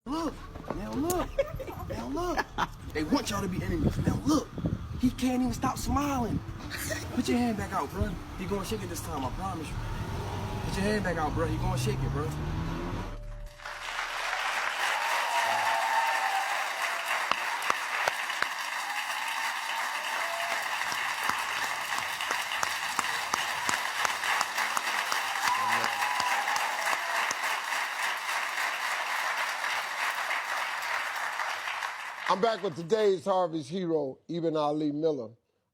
Look, now look, now look. They want y'all to be enemies. Now look, he can't even stop smiling. Put your hand back out, bro. He gonna shake it this time, I promise you. Put your hand back out, bro. He gonna shake it, bro. I'm back with today's Harvey's hero, Ibn Ali Miller,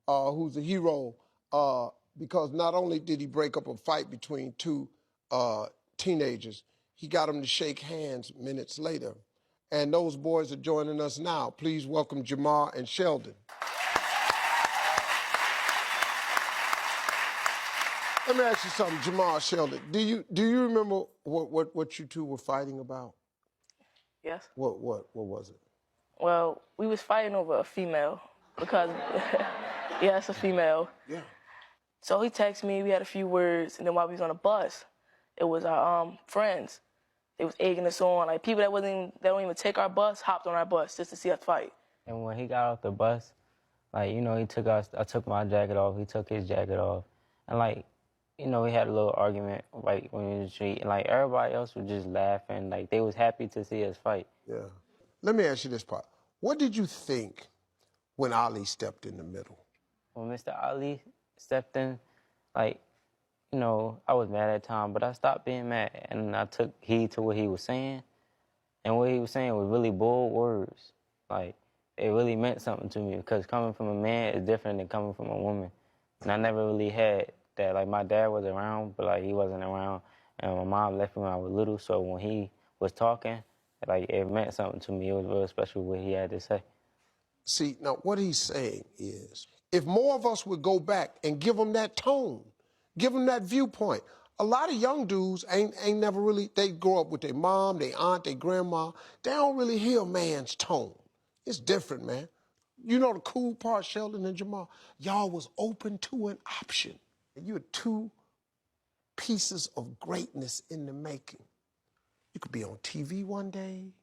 who's a hero because not only did he break up a fight between two teenagers, he got them to shake hands minutes later. And those boys are joining us now. Please welcome Jamar and Sheldon. Let me ask you something, Jamar, Sheldon. Do you remember what you two were fighting about? Yes. What was it? Well, we was fighting over a female because, yeah, it's a female. Yeah. So he texted me, we had a few words, and then while we was on the bus, it was our friends. They was egging us on, like people that don't even take our bus, hopped on our bus just to see us fight. And when he got off the bus, like, you know, I took my jacket off, he took his jacket off, and like, you know, we had a little argument, like, when we was in the street, and like, everybody else was just laughing, like, they was happy to see us fight. Yeah. Let me ask you this part. What did you think when Ali stepped in the middle? When Mr. Ali stepped in, like, you know, I was mad at the time, but I stopped being mad, and I took heed to what he was saying, and what he was saying was really bold words. Like, it really meant something to me, because coming from a man is different than coming from a woman. And I never really had that. Like, my dad was around, but, like, he wasn't around, and my mom left me when I was little, so when he was talking, like, it meant something to me. It was real special what he had to say. See, now what he's saying is, if more of us would go back and give them that tone, give them that viewpoint. A lot of young dudes ain't never really, they grow up with their mom, their aunt, their grandma. They don't really hear a man's tone. It's different, man. You know the cool part, Sheldon and Jamal? Y'all was open to an option. And you're two pieces of greatness in the making. You could be on TV one day.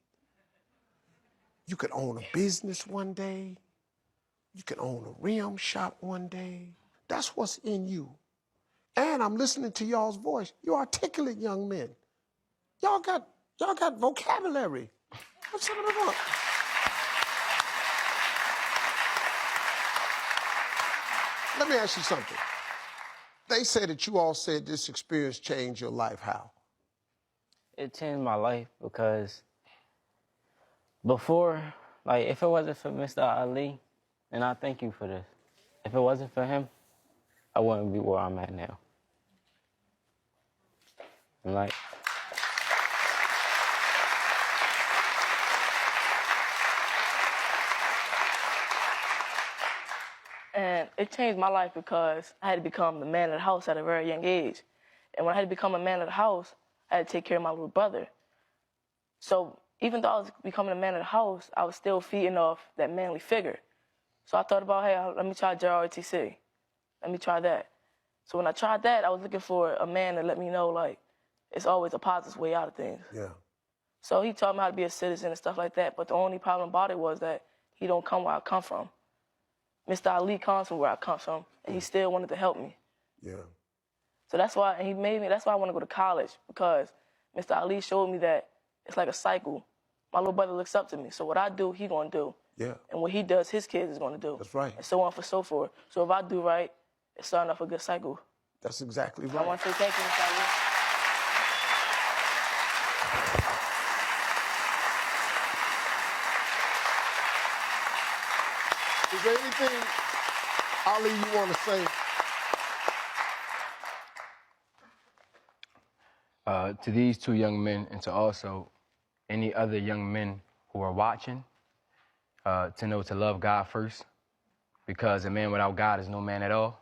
You could own a business one day. You could own a rim shop one day. That's what's in you. And I'm listening to y'all's voice. You're articulate young men. Y'all got vocabulary. What's some of the book? Let me ask you something. They say that you all said this experience changed your life. How? It changed my life because before, like, if it wasn't for Mr. Ali, and I thank you for this, if it wasn't for him, I wouldn't be where I'm at now. And like, And it changed my life because I had to become the man of the house at a very young age. And when I had to become a man of the house, I had to take care of my little brother. So even though I was becoming a man of the house, I was still feeding off that manly figure. So I thought about, hey, let me try JROTC. Let me try that. So when I tried that, I was looking for a man to let me know, like, it's always a positive way out of things. Yeah. So he taught me how to be a citizen and stuff like that. But the only problem about it was that he don't come where I come from. Mr. Ali comes from where I come from, and he still wanted to help me. Yeah. So that's why, and he made me, that's why I want to go to college, because Mr. Ali showed me that it's like a cycle. My little brother looks up to me, so what I do, he gonna do. Yeah. And what he does, his kids is gonna do. That's right. And so on and so forth. So if I do right, it's starting off a good cycle. That's exactly right. I want to say thank you, Mr. Ali. Is there anything, Ali, you want to say? To these two young men, and to also any other young men who are watching, to know to love God first, because a man without God is no man at all.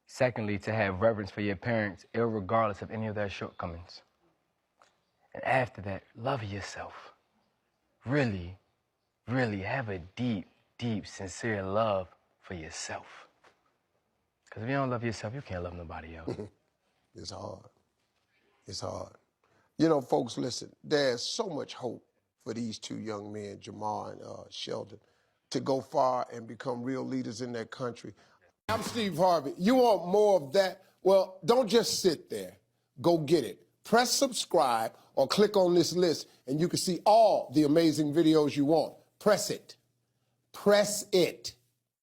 Secondly, to have reverence for your parents, irregardless of any of their shortcomings. And after that, love yourself. Really, really have a deep, deep, sincere love for yourself. Because if you don't love yourself, you can't love nobody else. It's hard. It's hard. You know, folks, listen, there's so much hope for these two young men, Jamal and Sheldon, to go far and become real leaders in their country. I'm Steve Harvey. You want more of that? Well, don't just sit there. Go get it. Press subscribe or click on this list and you can see all the amazing videos you want. Press it. Press it.